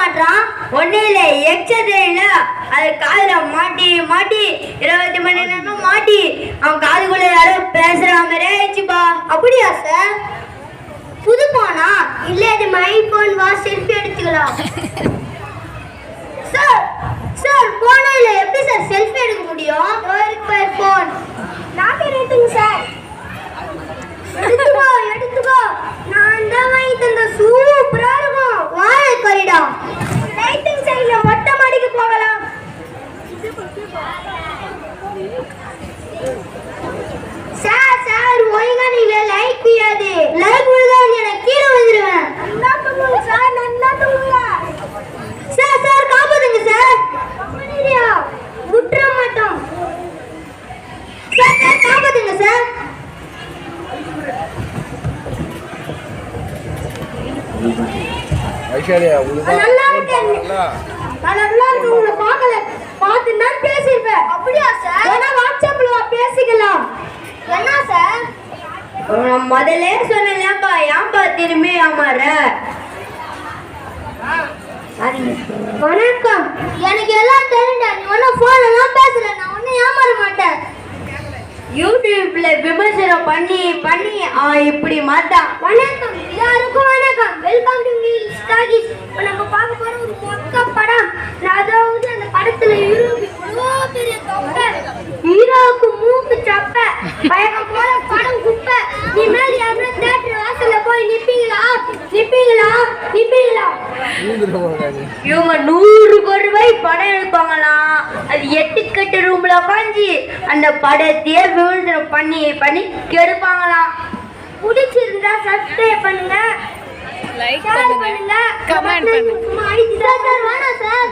மாட்டான். ஒன்னே இல்ல எக்ஸசைஸ்ல அது காதுல மாட்டி மாட்டி 20 மணி நேரமா மாட்டி அவன் காதுக்குள்ள யாரோ பேசுற மாதிரி ஆயிடுச்சுப்பா. அப்படியா சார்? புது போனா இல்ல இது ஐபோன் வா செல்ஃபி எடுத்துக்கலாம். சார் சார் போன்ல எப்படி சார் செல்ஃபி எடுக்க முடியும்? போன் நான் எடுத்துங்க சார். எடுத்துக்கோ நான் தான் வாங்கி தந்த சூப்பரா இருக்கும். வாங்க கரிடா ரைட்டிங் சைடுல மொட்டை மாடிக்கு போகலாம். சார் சார் ஒழுங்கா நீங்க லைக் பியாது லைக் விழுதா நான் கீழே விழுந்துருவேன். நல்லா பண்ணுங்க சார் நல்லா பண்ணுங்க சார். சார் காப்பாத்துங்க சார். கம்பெனியா விட்டுற மாட்டோம் சார். சார் காப்பாத்துங்க சார். ஐஷாரியா நல்லா இருக்கேன். நல்லா இருக்கு. உங்களை பார்க்கல பார்த்து நான் பேசிருப்பேன். அப்படியா சார்? வேணா வாட்ஸ்அப்ல பேசிக்கலாம். என்ன சார்? முதல்ல சொன்னேன்ப்பா ஏன்பா திரும்பி ஆமாற. வணக்கம். எனக்கு எல்லாம் தெரியும்டா. நீ ஒன்னும் போன்ல எல்லாம் பேசுற. நான் ஒன்னும் ஏமாற மாட்டேன். யூடியூப்ல விமர்சனம் பண்ணி பண்ணி அவன் இப்படி மாட்டான். வணக்கம் எல்லாருக்கும் வணக்கம். Welcome to meal studies. நம்ம பார்க்க போற ஒரு மொக்க படம். அதாவது அந்த படத்துல ஹீரோக்கு இவ்வளோ பெரிய தொப்பை, ஹீரோவுக்கு மூக்கு சப்பை, பயகம் போல படம் குப்பை. நீ மேல யாருன்னா தியேட்டர் வாசல்ல போய் நிப்பீங்களா நிப்பீங்களா நிப்பீங்களா? இவங்க 100 கோடி ரூபாய் படம் எடுப்பாங்களாம். அது 8 கட்டு ரூம்ல உட்காந்து அந்த படத்தையே விமர்சனம் பண்ணி பண்ணி கெடுப்பாங்களாம். பிடிச்சிருந்தா சப்ஸ்கிரைப் பண்ணுங்க, லைக் பண்ணுங்க, கமெண்ட் பண்ணுங்க. சார் வேணாம் சார்.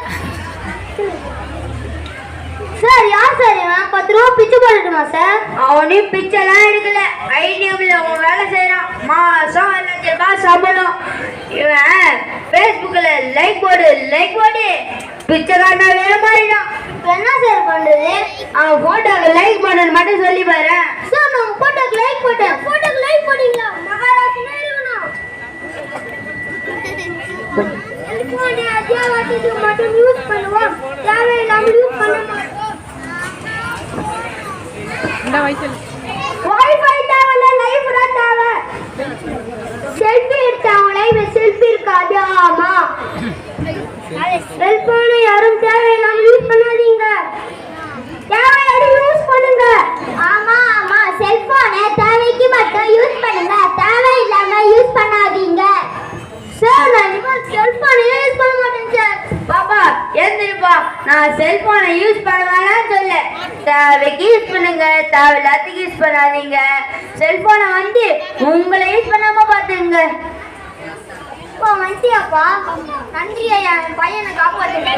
சார் யார் சார் இவன்? 10 ரூபா பிச்சை போடட்டுமா சார்? அவனையும் பிச்சைலாம் எடுக்கல. ஐடிஎம்ல அவன் வேலை செய்யறான். மாசம் 1 லட்சம் ரூபாய் சம்பளம். இவன் பேஸ்புக்ல லைக் போடு பிச்சைக்காரனாவே மாறிடான். என்ன சார் பண்றது? அவன் போட்டோக்கு லைக் பண்ணு மட்டும் சொல்லி பாரு. சார் நான் போட்டோக்கு லைக் போட்டேன். போட்டோக்கு லைக் போட்டீங்களா? மகாராஷ்டிரா இருக்கணும். செல்போனை அத்தியாவசியத்துக்கு மட்டும் யூஸ் பண்ணுவோம். தேவையில்லாம யூஸ் பண்ண மாட்டோம். வைஃபை தேவையில்ல, லைஃப் தான் தேவை. செல்ஃபி எடுத்தாங்க லைஃப் செல்ஃபி இருக்காது. ஆமா செல்போனை யாரும் தேவையில்லாம யூஸ் பண்ணாதீங்க. தேவையான யூஸ் பண்ணுங்க. ஆமா ஆமா செல்போனை தேவைக்கு மட்டும் யூஸ் பண்ணுங்க. தேவையில்லாம யூஸ் பண்ணாதீங்க. சார் நான் இனிமேல் செல்போனை யூஸ் பண்ண மாட்டேன் சார். பாப்பா எழுந்திருப்பா. நான் செல்போனை யூஸ் பண்ண வேணாம்னு சொல்ல. தேவைக்கு யூஸ் பண்ணுங்க, தேவையில்லாததுக்கு யூஸ் பண்ணாதீங்க. செல்போனை வந்து உங்களை யூஸ் பண்ணாம பாத்துங்க. வண்டியாப்பா நன்றி ஐயா, என் பையனை காப்பாத்துங்க.